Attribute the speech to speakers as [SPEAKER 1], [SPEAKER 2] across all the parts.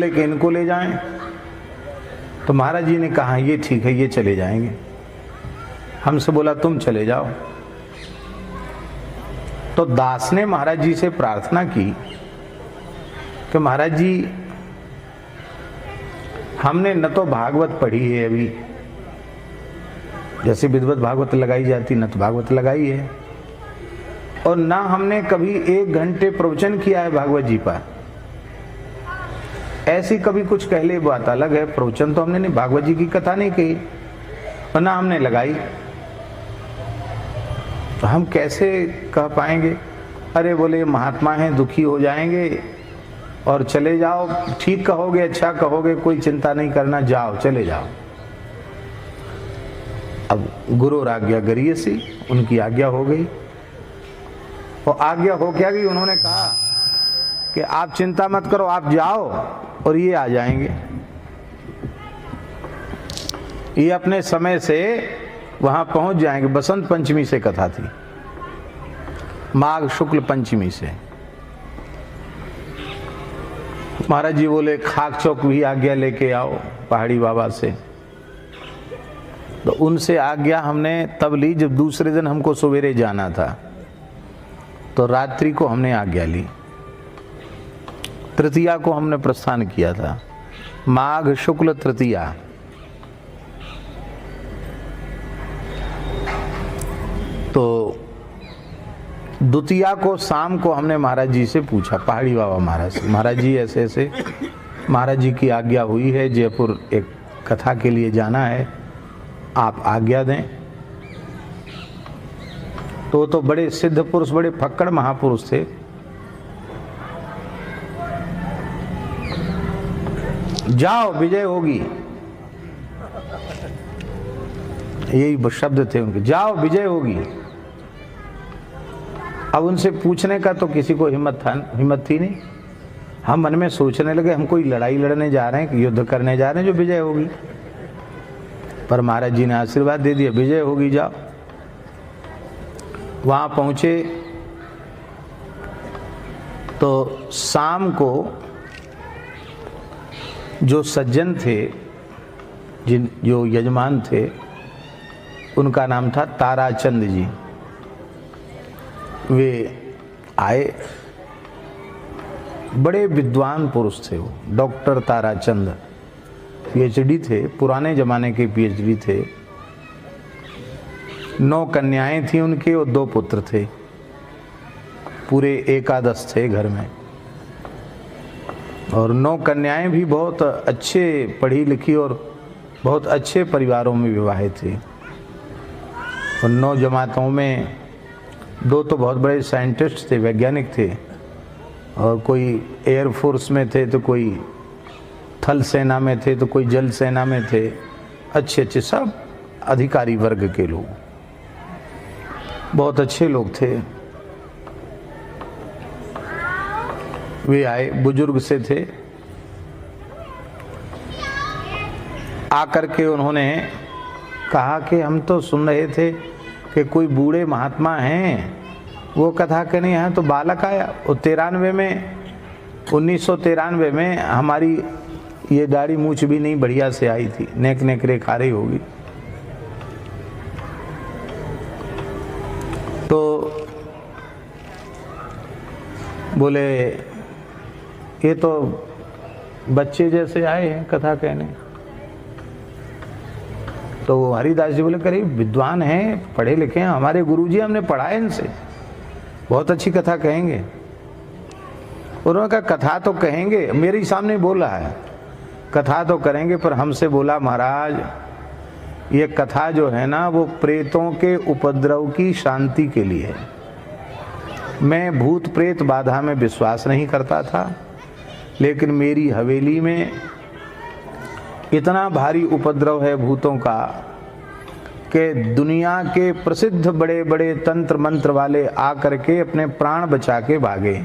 [SPEAKER 1] बोले कि इनको ले जाएं। तो महाराज जी ने कहा ये ठीक है, ये चले जाएंगे। हमसे बोला तुम चले जाओ। तो दास ने महाराज जी से प्रार्थना की कि महाराज जी हमने न तो भागवत पढ़ी है अभी, जैसे विद्वत भागवत लगाई जाती न तो भागवत लगाई है, और ना हमने कभी 1 घंटे प्रवचन किया है भागवत जी पर। ऐसी कभी कुछ कह ले बात अलग है, प्रवचन तो हमने नहीं, भागवत जी की कथा नहीं कही और ना हमने लगाई, तो हम कैसे कह पाएंगे। अरे बोले महात्मा हैं, दुखी हो जाएंगे और चले जाओ, ठीक कहोगे, अच्छा कहोगे, कोई चिंता नहीं करना, जाओ चले जाओ। अब गुरु और आज्ञा करिए सी, उनकी आज्ञा हो गई। और आज्ञा हो क्या गई, उन्होंने कहा कि आप चिंता मत करो, आप जाओ और ये आ जाएंगे। ये अपने समय से वहां पहुंच जाएंगे। बसंत पंचमी से कथा थी, माघ शुक्ल पंचमी से। महाराज जी बोले खाक चौक भी आज्ञा लेके आओ पहाड़ी बाबा से। तो उनसे आज्ञा हमने तब ली जब दूसरे दिन हमको सवेरे जाना था, तो रात्रि को हमने आज्ञा ली। तृतीया को हमने प्रस्थान किया था, माघ शुक्ल तृतीया। तो द्वितीया को शाम को हमने महाराज जी से पूछा, पहाड़ी बाबा महाराज से, महाराज जी ऐसे ऐसे महाराज जी की आज्ञा हुई है, जयपुर एक कथा के लिए जाना है, आप आज्ञा दें। तो बड़े सिद्ध पुरुष, बड़े फक्कड़ महापुरुष थे। जाओ विजय होगी, यही शब्द थे उनके, जाओ विजय होगी। अब उनसे पूछने का तो किसी को हिम्मत थी नहीं। हम मन में सोचने लगे हम कोई लड़ाई लड़ने जा रहे हैं कि युद्ध करने जा रहे हैं जो विजय होगी। पर महाराज जी ने आशीर्वाद दे दिया, विजय होगी, जाओ। वहां पहुंचे तो शाम को जो सज्जन थे, जो यजमान थे, उनका नाम था ताराचंद जी। वे आए, बड़े विद्वान पुरुष थे वो, डॉक्टर ताराचंद, पीएचडी थे, पुराने जमाने के पीएचडी थे। 9 कन्याएं थी उनके और 2 पुत्र थे, पूरे 11 थे घर में। और 9 कन्याएं भी बहुत अच्छे पढ़ी लिखी और बहुत अच्छे परिवारों में विवाहित थी। और 9 जमातों में 2 तो बहुत बड़े साइंटिस्ट थे, वैज्ञानिक थे, और कोई एयरफोर्स में थे, तो कोई थल सेना में थे, तो कोई जल सेना में थे। अच्छे अच्छे सब अधिकारी वर्ग के लोग, बहुत अच्छे लोग थे। वे आए, बुजुर्ग से थे। आकर के उन्होंने कहा कि हम तो सुन रहे थे कि कोई बूढ़े महात्मा हैं, वो कथा करने हैं, तो बालक आया। और 1993 में हमारी ये दाढ़ी मूछ भी नहीं बढ़िया से आई थी, नेक नेक रेखा रही होगी। तो बोले ये तो बच्चे जैसे आए हैं कथा कहने। तो हरिदास जी बोले करीब विद्वान हैं, पढ़े लिखे हैं, हमारे गुरुजी, हमने पढ़ा है इनसे, बहुत अच्छी कथा कहेंगे। उन्होंने कहा कथा तो कहेंगे, मेरे सामने बोला है, कथा तो करेंगे, पर हमसे बोला महाराज ये कथा जो है ना वो प्रेतों के उपद्रव की शांति के लिए है। मैं भूत प्रेत बाधा में विश्वास नहीं करता था, लेकिन मेरी हवेली में इतना भारी उपद्रव है भूतों का कि दुनिया के प्रसिद्ध बड़े बड़े तंत्र मंत्र वाले आकर के अपने प्राण बचा के भागे।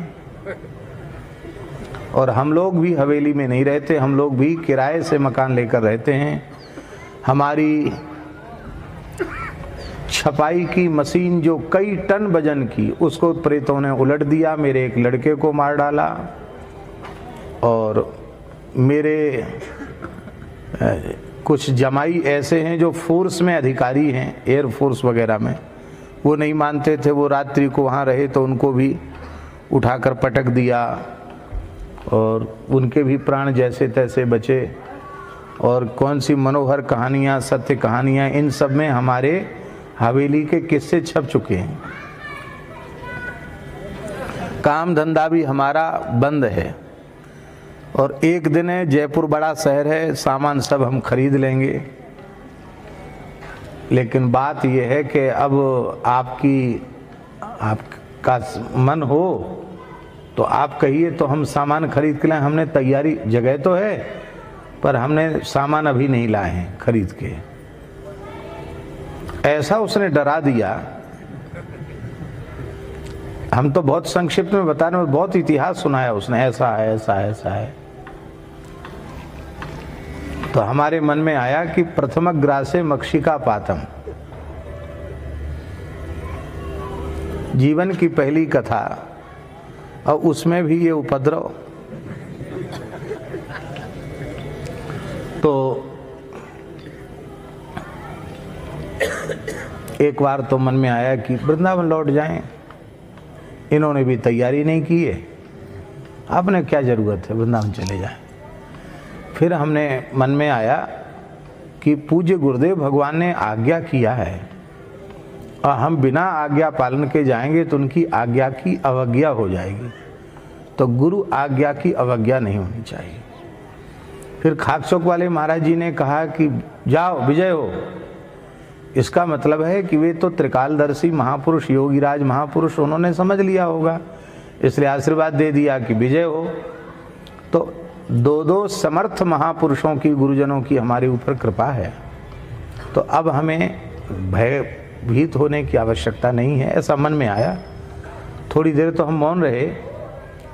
[SPEAKER 1] और हम लोग भी हवेली में नहीं रहते, हम लोग भी किराए से मकान लेकर रहते हैं। हमारी छपाई की मशीन जो कई टन वजन की, उसको प्रेतों ने उलट दिया, मेरे एक लड़के को मार डाला और मेरे कुछ जमाई ऐसे हैं जो फोर्स में अधिकारी हैं, एयर फोर्स वगैरह में, वो नहीं मानते थे। वो रात्रि को वहाँ रहे तो उनको भी उठाकर पटक दिया और उनके भी प्राण जैसे तैसे बचे। और कौन सी मनोहर कहानियाँ, सत्य कहानियाँ, इन सब में हमारे हवेली के किस्से छप चुके हैं। काम धंधा भी हमारा बंद है और एक दिन है, जयपुर बड़ा शहर है, सामान सब हम खरीद लेंगे। लेकिन बात यह है कि अब आपका मन हो तो आप कहिए तो हम सामान खरीद के लाए। हमने तैयारी, जगह तो है पर हमने सामान अभी नहीं लाए हैं खरीद के। ऐसा उसने डरा दिया। हम तो बहुत संक्षिप्त में बता रहे हैं, बहुत इतिहास सुनाया उसने, ऐसा है ऐसा है ऐसा है। तो हमारे मन में आया कि प्रथमग्रासे मक्षिका पातम, जीवन की पहली कथा और उसमें भी ये उपद्रव। तो एक बार तो मन में आया कि वृंदावन लौट जाएं। इन्होंने भी तैयारी नहीं की है, आपने क्या ज़रूरत है, वृंदावन चले जाएं। फिर हमने मन में आया कि पूज्य गुरुदेव भगवान ने आज्ञा किया है और हम बिना आज्ञा पालन के जाएंगे तो उनकी आज्ञा की अवज्ञा हो जाएगी। तो गुरु आज्ञा की अवज्ञा नहीं होनी चाहिए। फिर खाकचौक वाले महाराज जी ने कहा कि जाओ विजय हो। इसका मतलब है कि वे तो त्रिकालदर्शी महापुरुष, योगीराज महापुरुष, उन्होंने समझ लिया होगा, इसलिए आशीर्वाद दे दिया कि विजय हो। तो दो दो समर्थ महापुरुषों की, गुरुजनों की हमारे ऊपर कृपा है। तो अब हमें भयभीत होने की आवश्यकता नहीं है, ऐसा मन में आया। थोड़ी देर तो हम मौन रहे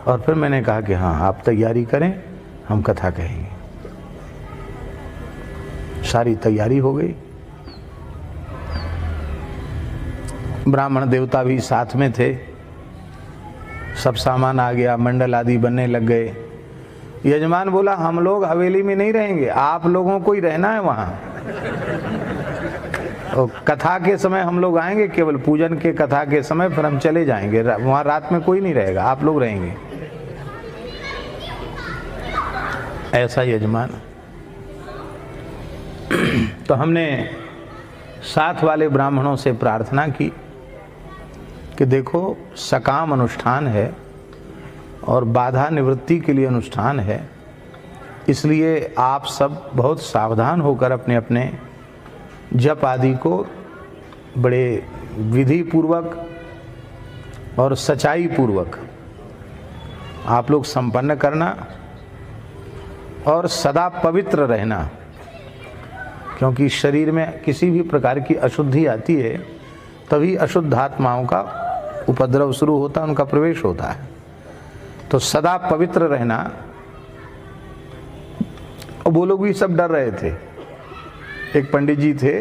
[SPEAKER 1] और फिर मैंने कहा कि हाँ, आप तैयारी करें, हम कथा कहेंगे। सारी तैयारी हो गई। ब्राह्मण देवता भी साथ में थे, सब सामान आ गया, मंडल आदि बनने लग गए। यजमान बोला हम लोग हवेली में नहीं रहेंगे, आप लोगों को ही रहना है वहाँ। और कथा के समय हम लोग आएंगे, केवल पूजन के कथा के समय, फिर हम चले जाएंगे। वहाँ रात में कोई नहीं रहेगा, आप लोग रहेंगे। ऐसा यजमान। तो हमने साथ वाले ब्राह्मणों से प्रार्थना की कि देखो, सकाम अनुष्ठान है और बाधा निवृत्ति के लिए अनुष्ठान है, इसलिए आप सब बहुत सावधान होकर अपने अपने जप आदि को बड़े विधि पूर्वक और सच्चाई पूर्वक आप लोग संपन्न करना और सदा पवित्र रहना। क्योंकि शरीर में किसी भी प्रकार की अशुद्धि आती है तभी अशुद्ध आत्माओं का उपद्रव शुरू होता है, उनका प्रवेश होता है। तो सदा पवित्र रहना। और वो लोग भी सब डर रहे थे। एक पंडित जी थे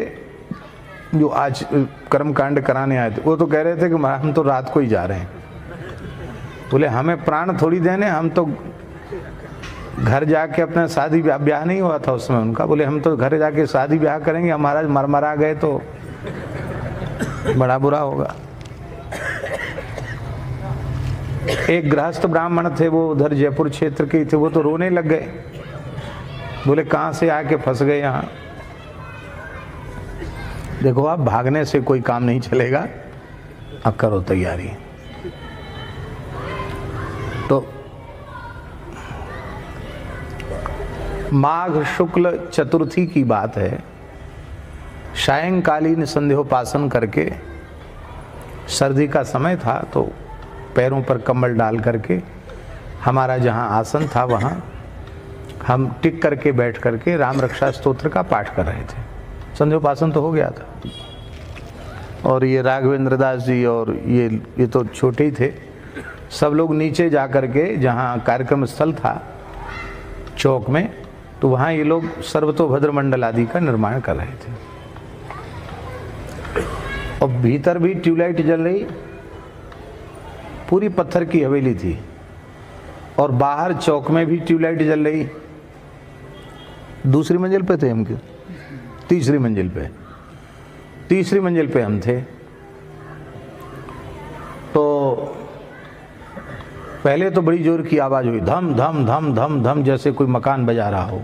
[SPEAKER 1] जो आज कर्मकांड कराने आए थे, वो तो कह रहे थे कि हम तो रात को ही जा रहे हैं। बोले हमें प्राण थोड़ी देने, हम तो घर जाके अपना शादी ब्याह नहीं हुआ था उसमें उनका, बोले हम तो घर जाके शादी ब्याह करेंगे, हमारा मरमरा गए तो बड़ा बुरा होगा। एक गृहस्थ ब्राह्मण थे, वो उधर जयपुर क्षेत्र के थे, वो तो रोने लग गए। बोले कहाँ से आके फंस गए यहाँ। देखो आप, भागने से कोई काम नहीं चलेगा, अब करो तैयारी। तो माघ शुक्ल चतुर्थी की बात है। सायंकालीन संध्योपासन करके, सर्दी का समय था, तो पैरों पर कंबल डाल करके हमारा जहाँ आसन था वहाँ हम टिक करके बैठ करके राम रक्षा स्तोत्र का पाठ कर रहे थे। संध्योपासन तो हो गया था। और ये राघवेंद्र दास जी और ये तो छोटे ही थे, सब लोग नीचे जा करके जहाँ कार्यक्रम स्थल था चौक में, तो वहाँ ये लोग सर्वतोभद्र मंडल आदि का निर्माण कर रहे थे। और भीतर भी ट्यूबलाइट जल रही, पूरी पत्थर की हवेली थी। और बाहर चौक में भी ट्यूबलाइट जल रही, दूसरी मंजिल पे थे हम क्यों? तीसरी मंजिल पे, तीसरी मंजिल पे हम थे। तो पहले तो बड़ी जोर की आवाज़ हुई, धम धम धम धम धम, जैसे कोई मकान बजा रहा हो।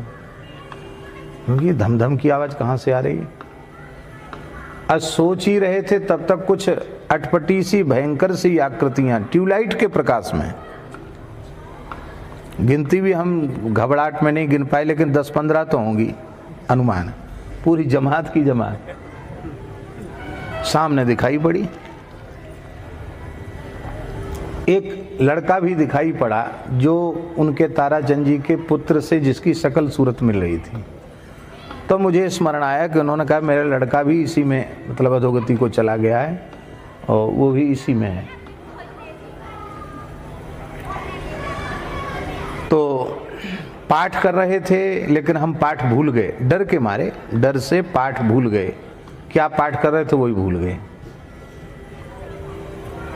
[SPEAKER 1] क्योंकि धम धम की आवाज़ कहाँ से आ रही है? आज सोच ही रहे थे तब तक कुछ अटपटी सी भयंकर सी आकृतियां ट्यूबलाइट के प्रकाश में, गिनती भी हम घबराहट में नहीं गिन पाए, लेकिन 10-15 तो होंगी अनुमान, पूरी जमात की जमात सामने दिखाई पड़ी। एक लड़का भी दिखाई पड़ा जो उनके ताराचंद जी के पुत्र से, जिसकी शकल सूरत मिल रही थी। तो मुझे स्मरण आया कि उन्होंने कहा मेरा लड़का भी इसी में मतलब अधोगति को चला गया है और वो भी इसी में है। तो पाठ कर रहे थे, लेकिन हम पाठ भूल गए, डर के मारे, डर से पाठ भूल गए। क्या पाठ कर रहे थे वही भूल गए।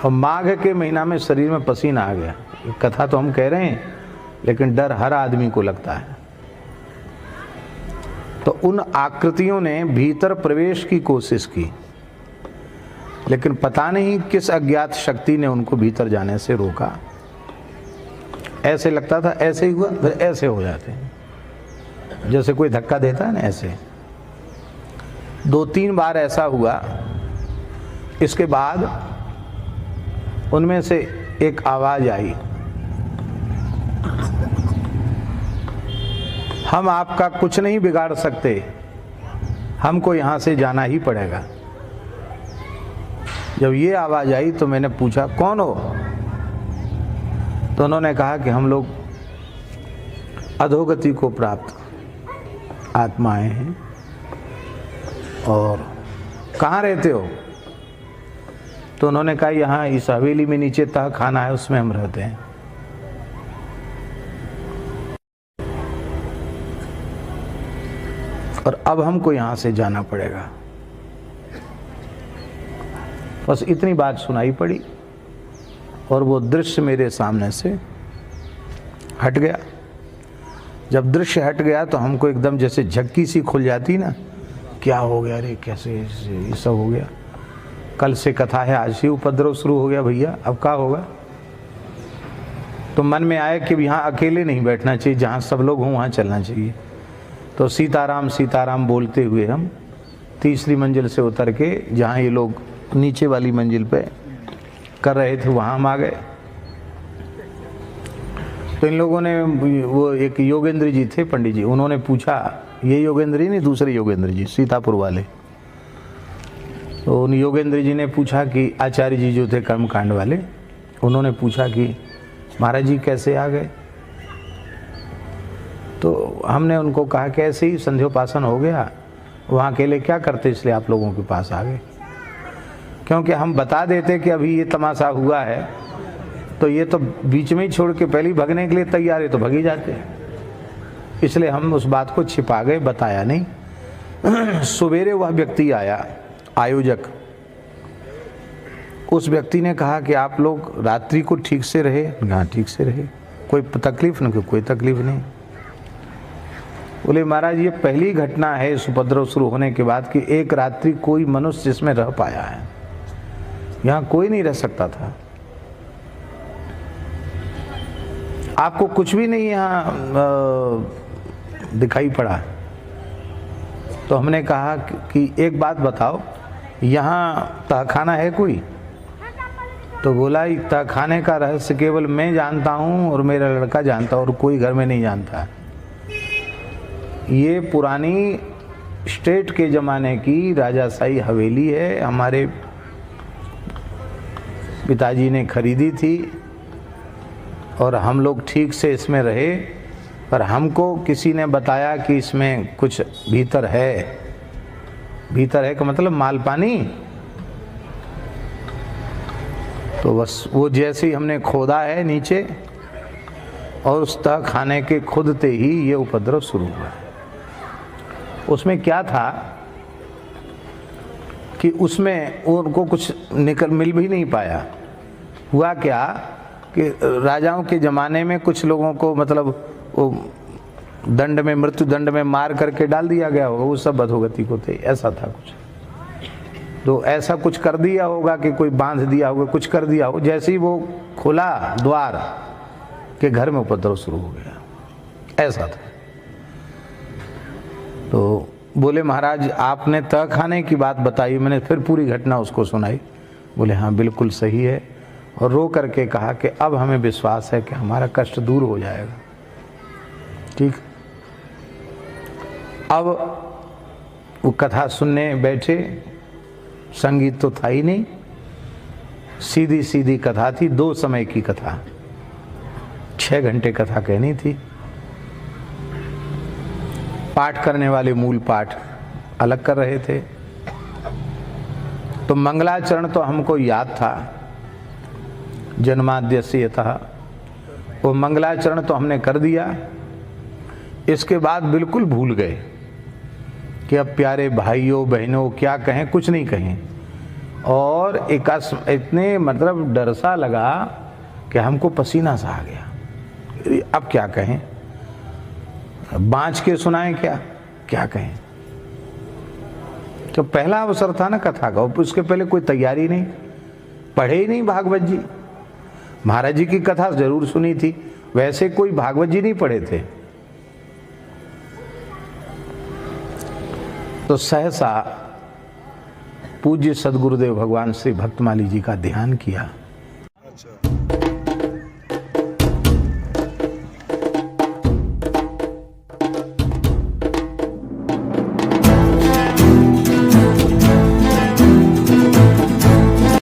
[SPEAKER 1] और माघ के महीना में शरीर में पसीना आ गया। कथा तो हम कह रहे हैं, लेकिन डर हर आदमी को लगता है। तो उन आकृतियों ने भीतर प्रवेश की कोशिश की, लेकिन पता नहीं किस अज्ञात शक्ति ने उनको भीतर जाने से रोका। ऐसे लगता था ऐसे ही हुआ, फिर ऐसे हो जाते हैं, जैसे कोई धक्का देता है ना, ऐसे 2-3 बार ऐसा हुआ। इसके बाद उनमें से एक आवाज आई, हम आपका कुछ नहीं बिगाड़ सकते, हमको यहां से जाना ही पड़ेगा। जब ये आवाज आई तो मैंने पूछा कौन हो? तो उन्होंने कहा कि हम लोग अधोगति को प्राप्त आत्माएं हैं। और कहाँ रहते हो? तो उन्होंने कहा यहाँ इस हवेली में नीचे तह खाना है, उसमें हम रहते हैं। और अब हमको यहां से जाना पड़ेगा। बस इतनी बात सुनाई पड़ी और वो दृश्य मेरे सामने से हट गया। जब दृश्य हट गया तो हमको एकदम जैसे झक्की सी खुल जाती ना, क्या हो गया रे, कैसे ये सब हो गया? कल से कथा है, आज से उपद्रव शुरू हो गया भैया, अब क्या होगा? तो मन में आया कि यहाँ अकेले नहीं बैठना चाहिए, जहाँ सब लोग हों वहाँ चलना चाहिए। तो सीताराम सीताराम बोलते हुए हम तीसरी मंजिल से उतर के जहाँ ये लोग नीचे वाली मंजिल पे कर रहे थे वहाँ हम आ गए। तो इन लोगों ने, वो एक योगेंद्र जी थे पंडित जी, उन्होंने पूछा, ये योगेंद्र जी नहीं, दूसरे योगेंद्र जी सीतापुर वाले। तो उन योगेंद्र जी ने पूछा कि आचार्य जी जो थे कर्मकांड वाले, उन्होंने पूछा कि महाराज जी कैसे आ गए? तो हमने उनको कहा कि ऐसे ही संध्योपासन हो गया, वहाँ अकेले क्या करते, इसलिए आप लोगों के पास आ गए। क्योंकि हम बता देते कि अभी ये तमाशा हुआ है तो ये तो बीच में ही छोड़ के पहले ही भगने के लिए तैयार है, तो भग ही जाते। इसलिए हम उस बात को छिपा गए, बताया नहीं। सवेरे वह व्यक्ति आया, आयोजक। उस व्यक्ति ने कहा कि आप लोग रात्रि को ठीक से रहे? हाँ ठीक से रहे, कोई तकलीफ नहीं? कोई तकलीफ नहीं। बोले महाराज ये पहली घटना है इस उपद्रव शुरू होने के बाद कि एक रात्रि कोई मनुष्य इसमें रह पाया है, यहाँ कोई नहीं रह सकता था। आपको कुछ भी नहीं यहाँ दिखाई पड़ा। तो हमने कहा कि एक बात बताओ, यहाँ तहखाना है कोई? तो बोला तहखाने का रहस्य केवल मैं जानता हूँ और मेरा लड़का जानता, और कोई घर में नहीं जानता। ये पुरानी स्टेट के ज़माने की राजाशाही हवेली है, हमारे पिताजी ने खरीदी थी और हम लोग ठीक से इसमें रहे। पर हमको किसी ने बताया कि इसमें कुछ भीतर है। भीतर है का मतलब माल पानी। तो बस वो जैसे ही हमने खोदा है नीचे और उस तह खाने के खुदते ही ये उपद्रव शुरू हुआ। उसमें क्या था कि उसमें उनको कुछ मिल भी नहीं पाया। हुआ क्या कि राजाओं के ज़माने में कुछ लोगों को मतलब वो दंड में, मृत्यु दंड में मार करके डाल दिया गया होगा, वो सब अधोगति को थे, ऐसा था कुछ। तो ऐसा कुछ कर दिया होगा कि कोई बांध दिया होगा, कुछ कर दिया हो, जैसे ही वो खुला द्वार के घर में उपद्रव शुरू हो गया, ऐसा था। तो बोले महाराज आपने तह खाने की बात बताई, मैंने फिर पूरी घटना उसको सुनाई। बोले हाँ बिल्कुल सही है, और रो करके कहा कि अब हमें विश्वास है कि हमारा कष्ट दूर हो जाएगा। ठीक, अब वो कथा सुनने बैठे, संगीत तो था ही नहीं, सीधी सीधी कथा थी, 2 समय की कथा, 6 घंटे कथा कहनी थी। पाठ करने वाले मूल पाठ अलग कर रहे थे। तो मंगलाचरण तो हमको याद था, जन्माद्यस्य यतः, वो मंगलाचरण तो हमने कर दिया। इसके बाद बिल्कुल भूल गए कि अब प्यारे भाइयों बहनों क्या कहें, कुछ नहीं कहें। और इतने मतलब डर सा लगा कि हमको पसीना सा आ गया, अब क्या कहें, बाँच के सुनाएं क्या कहें। तो पहला अवसर था ना कथा का, उसके पहले कोई तैयारी नहीं, पढ़े ही नहीं भागवत जी। महाराज जी की कथा जरूर सुनी थी, वैसे कोई भागवत जी नहीं पढ़े थे। तो सहसा पूज्य सदगुरुदेव भगवान श्री भक्तमाली जी का ध्यान किया।